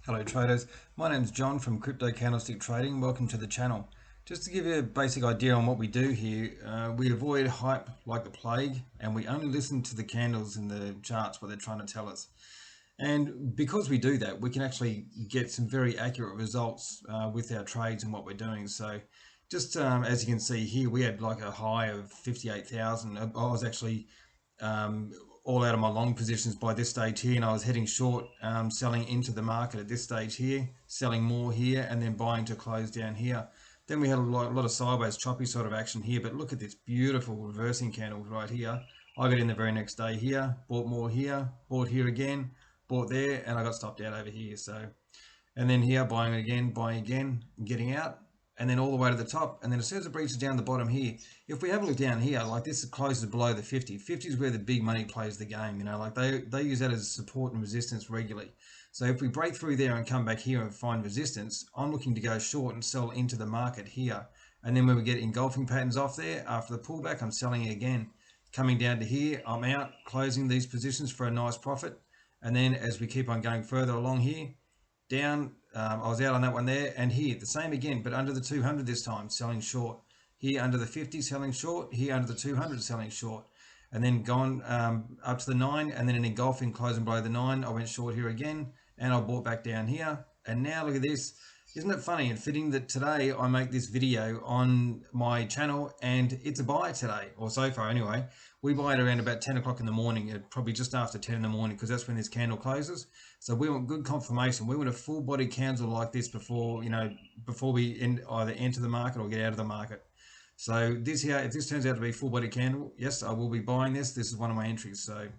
Hello traders, my name's John from Crypto Candlestick Trading. Welcome to the channel. Just to give you a basic idea on what we do here, we avoid hype like the plague and we only listen to the candles in the charts, what they're trying to tell us. And because we do that, we can actually get some very accurate results with our trades and what we're doing. So just as you can see here, we had like a high of 58,000. I was actually all out of my long positions by this stage here, and I was heading short, selling into the market at this stage here, selling more here, and then buying to close down here. Then we had a lot of sideways choppy sort of action here, but look at this beautiful reversing candle right here. I got in the very next day here, bought more here, bought here again, bought there, and I got stopped out over here. So, and then here, buying again, getting out, and then all the way to the top. And then as soon as it breaches down the bottom here, if we have a look down here, like this closes below the 50. 50 is where the big money plays the game, you know, like they use that as support and resistance regularly. So if we break through there and come back here and find resistance, I'm looking to go short and sell into the market here. And then when we get engulfing patterns off there, after the pullback, I'm selling again. Coming down to here, I'm out, closing these positions for a nice profit. And then as we keep on going further along here, down, I was out on that one there, and here the same again, but under the 200 this time, selling short. Here under the 50, selling short. Here under the 200, selling short. And then gone up to the 9, and then an engulfing closing below the 9. I went short here again, and I bought back down here. And now look at this. Isn't it funny and fitting that today I make this video on my channel and it's a buy today, or so far anyway. We buy it around about 10 o'clock in the morning, probably just after 10 in the morning, because that's when this candle closes. So we want good confirmation. We want a full body candle like this before, you know, before we either enter the market or get out of the market. So this here, if this turns out to be full body candle, yes, I will be buying this. This is one of my entries. So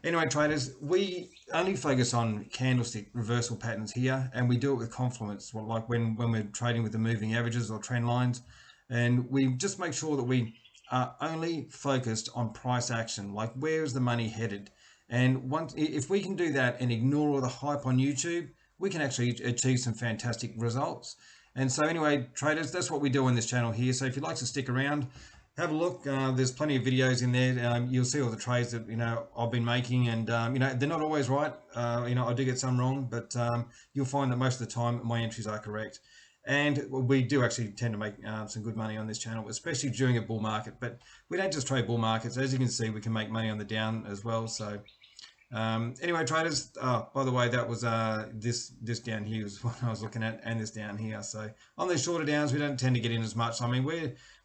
anyway, traders, we only focus on candlestick reversal patterns here, and we do it with confluence, like when we're trading with the moving averages or trend lines. And we just make sure that we are only focused on price action, like where is the money headed? And if we can do that and ignore all the hype on YouTube, we can actually achieve some fantastic results. And so anyway, traders, that's what we do on this channel here. So if you'd like to stick around, have a look. There's plenty of videos in there. You'll see all the trades that I've been making, and they're not always right. I do get some wrong, but you'll find that most of the time my entries are correct. And we do actually tend to make some good money on this channel, especially during a bull market. But we don't just trade bull markets. As you can see, we can make money on the down as well. So anyway, traders, by the way, that was this down here was what I was looking at, and this down here. So on these shorter downs, we don't tend to get in as much. I mean,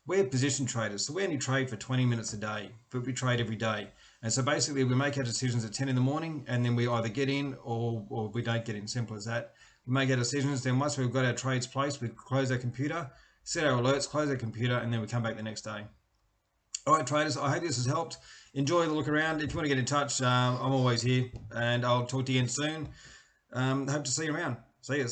we're position traders, so we only trade for 20 minutes a day, but we trade every day. And so basically we make our decisions at 10 in the morning, and then we either get in or we don't get in. Simple as that. We make our decisions, then once we've got our trades placed, we close our computer, set our alerts, close our computer, and then we come back the next day. All right, traders, I hope this has helped. Enjoy the look around. If you want to get in touch, I'm always here, and I'll talk to you again soon. Hope to see you around. See you.